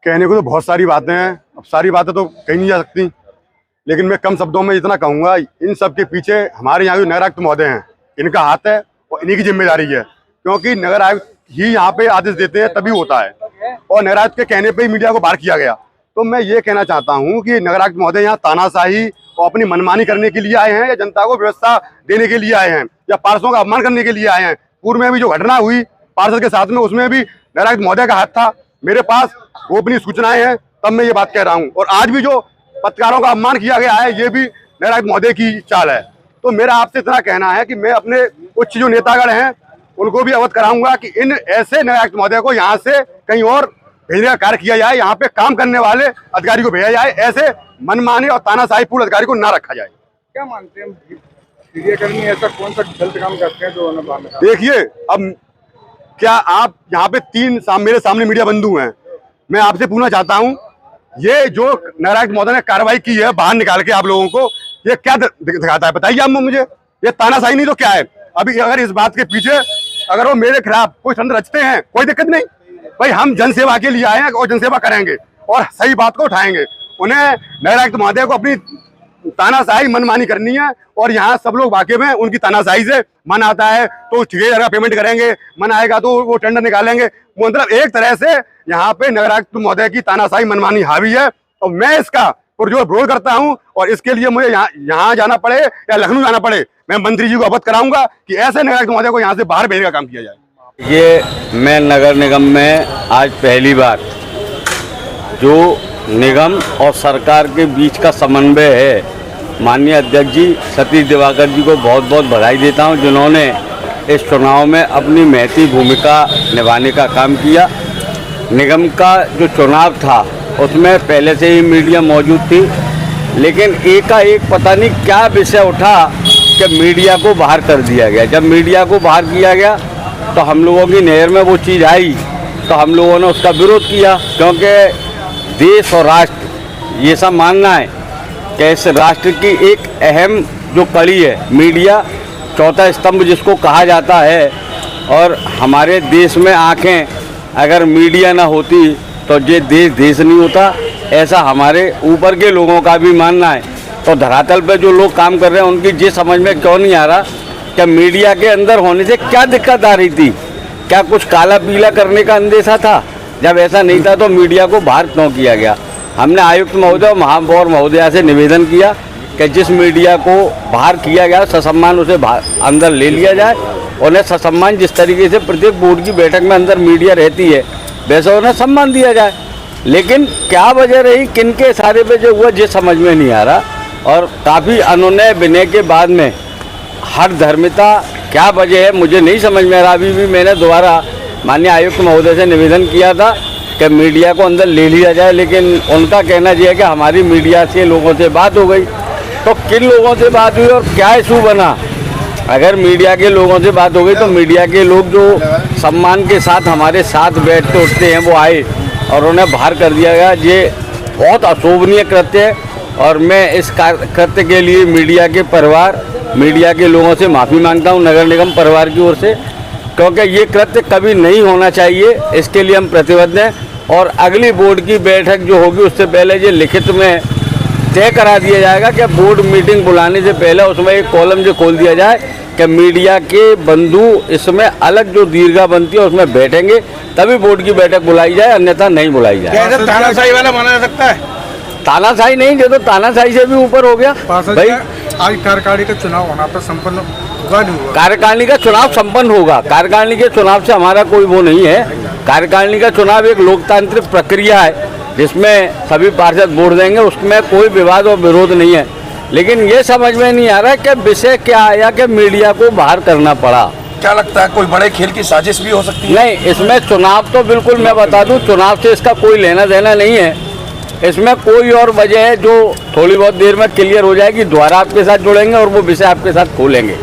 कहने को तो बहुत सारी बातें हैं, अब सारी बातें तो कही नहीं जा सकती, लेकिन मैं कम शब्दों में इतना कहूंगा, इन सब के पीछे हमारे यहाँ जो नगर आयुक्त महोदय हैं, इनका हाथ है और इन्हीं की जिम्मेदारी है, क्योंकि नगर आयुक्त ही यहाँ पे आदेश देते हैं तभी होता है, और नगर आयुक्त के कहने पे ही मीडिया को बाहर किया गया। तो मैं ये कहना चाहता हूँ कि नगर आयुक्त महोदय यहाँ तानाशाही और अपनी मनमानी करने के लिए आए हैं, या जनता को व्यवस्था देने के लिए आए हैं, या पार्षदों का अपमान करने के लिए आए हैं। पूर्व में भी जो घटना हुई पार्षद के साथ में, उसमें भी नगर आयुक्त महोदय का हाथ था। मेरे पास गोपनीय सूचनाएं हैं, तब मैं ये बात कह रहा हूँ। और आज भी जो पत्रकारों का अपमान किया गया है, ये भी नगर आयुक्त महोदय की चाल है। तो मेरा आपसे इतना कहना है कि मैं अपने उच्च जो नेतागण हैं उनको भी अवगत कराऊंगा कि इन ऐसे नगर आयुक्त महोदय को यहाँ से कहीं और भेजने का कार्य किया जाए, यहाँ पे काम करने वाले अधिकारी को भेजा जाए, ऐसे मनमाने और तानाशाही पूर्ण अधिकारी को ना रखा जाए। क्या मानते हैं मीडियाकर्मी ऐसा कौन सा गलत काम करते हैं जो देखिए, अब क्या आप यहाँ पे मेरे सामने मीडिया बंधु हैं, मैं आपसे पूछना चाहता हूँ, ये जो नगर आयुक्त महोदय ने कार्रवाई की है बाहर निकाल के आप लोगों को, ये क्या दिखाता है बताइए आप मुझे। ये तानाशाही नहीं तो क्या है? अभी अगर इस बात के पीछे अगर वो मेरे खिलाफ कोई षड्यंत्र रचते हैं, कोई दिक्कत नहीं भाई, हम जनसेवा के लिए आए हैं और जनसेवा करेंगे और सही बात को उठाएंगे। उन्हें नगर आयुक्त महोदय को अपनी तानाशाही मनमानी करनी है, और यहाँ सब लोग वाकिफ हैं उनकी तानाशाही से। मन आता है तो ठेकेदार का पेमेंट करेंगे, मन आएगा तो वो टेंडर निकालेंगे। मतलब एक तरह से यहाँ पे नगर आयुक्त महोदय की तानाशाही मनमानी हावी है, और मैं इसका पुरजोर विरोध करता हूँ। और इसके लिए मुझे यहाँ जाना पड़े या लखनऊ जाना पड़े, मैं मंत्री जी को अवगत कराऊंगा कि ऐसे नगर आयुक्त महोदय को यहाँ से बाहर भेजने का काम किया जाए। ये मैं नगर निगम में आज पहली बार जो निगम और सरकार के बीच का समन्वय है, माननीय अध्यक्ष जी सतीश दिवाकर जी को बहुत बहुत बधाई देता हूं, जिन्होंने इस चुनाव में अपनी महती भूमिका निभाने का काम किया। निगम का जो चुनाव था उसमें पहले से ही मीडिया मौजूद थी, लेकिन एकाएक पता नहीं क्या विषय उठा कि मीडिया को बाहर कर दिया गया। जब मीडिया को बाहर किया गया तो हम लोगों की नज़र में वो चीज़ आई तो हम लोगों ने उसका विरोध किया, क्योंकि देश और राष्ट्र ये सब मानना है कि इस राष्ट्र की एक अहम जो कड़ी है मीडिया, चौथा स्तंभ जिसको कहा जाता है, और हमारे देश में आंखें अगर मीडिया ना होती तो ये देश नहीं होता, ऐसा हमारे ऊपर के लोगों का भी मानना है। तो धरातल पे जो लोग काम कर रहे हैं उनकी ये समझ में क्यों नहीं आ रहा कि मीडिया के अंदर होने से क्या दिक्कत आ रही थी, क्या कुछ काला पीला करने का अंदेशा था? जब ऐसा नहीं था तो मीडिया को बाहर क्यों किया गया? हमने आयुक्त महोदय और महापौर महोदया से निवेदन किया कि जिस मीडिया को बाहर किया गया ससम्मान उसे अंदर ले लिया जाए। उन्हें ससम्मान जिस तरीके से प्रत्येक बोर्ड की बैठक में अंदर मीडिया रहती है वैसे उन्हें सम्मान दिया जाए। लेकिन क्या वजह रही, किनके इशारे पे जो हुआ ये समझ में नहीं आ रहा। और काफ़ी अनुनय विनय के बाद में हर धर्मिता क्या वजह है मुझे नहीं समझ में आ रहा। अभी भी मैंने दोबारा माननीय आयुक्त महोदय से निवेदन किया था कि मीडिया को अंदर ले लिया जाए, लेकिन उनका कहना यह है कि हमारी मीडिया से लोगों से बात हो गई। तो किन लोगों से बात हुई और क्या इशू बना? अगर मीडिया के लोगों से बात हो गई तो मीडिया के लोग जो सम्मान के साथ हमारे साथ बैठते उठते हैं वो आए और उन्हें बाहर कर दिया गया। ये बहुत अशोभनीय कृत्य है, और मैं इस कृत्य के लिए मीडिया के परिवार, मीडिया के लोगों से माफ़ी मांगता हूं नगर निगम परिवार की ओर से, क्योंकि ये कृत्य कभी नहीं होना चाहिए। इसके लिए हम प्रतिबद्ध हैं, और अगली बोर्ड की बैठक जो होगी उससे पहले ये लिखित में तय करा दिया जाएगा कि बोर्ड मीटिंग बुलाने से पहले उसमें एक कॉलम जो खोल दिया जाए कि मीडिया के बंधु इसमें अलग जो दीर्घा बनती है उसमें बैठेंगे, तभी बोर्ड की बैठक बुलाई जाए, अन्यथा नहीं बुलाई जाए। तानाशाही वाला माना जा सकता है? तानाशाही नहीं, जो तो तानाशाही से भी ऊपर हो गया भाई। आज कार्यकारिणी का चुनाव होना था, संपन्न हुआ नहीं हुआ? कार्यकारिणी का चुनाव संपन्न होगा। कार्यकारिणी के चुनाव से हमारा कोई वो नहीं है। कार्यकारिणी का चुनाव एक लोकतांत्रिक प्रक्रिया है जिसमें सभी पार्षद वोट देंगे, उसमें कोई विवाद और विरोध नहीं है। लेकिन ये समझ में नहीं आ रहा कि विषय क्या आया कि मीडिया को बाहर करना पड़ा। क्या लगता है कोई बड़े खेल की साजिश भी हो सकती है? नहीं, इसमें चुनाव तो बिल्कुल मैं बता दूं, चुनाव से इसका कोई लेना देना नहीं है। इसमें कोई और वजह है जो थोड़ी बहुत देर में क्लियर हो जाएगी, दोबारा आपके साथ जुड़ेंगे और वो विषय आपके साथ खोलेंगे।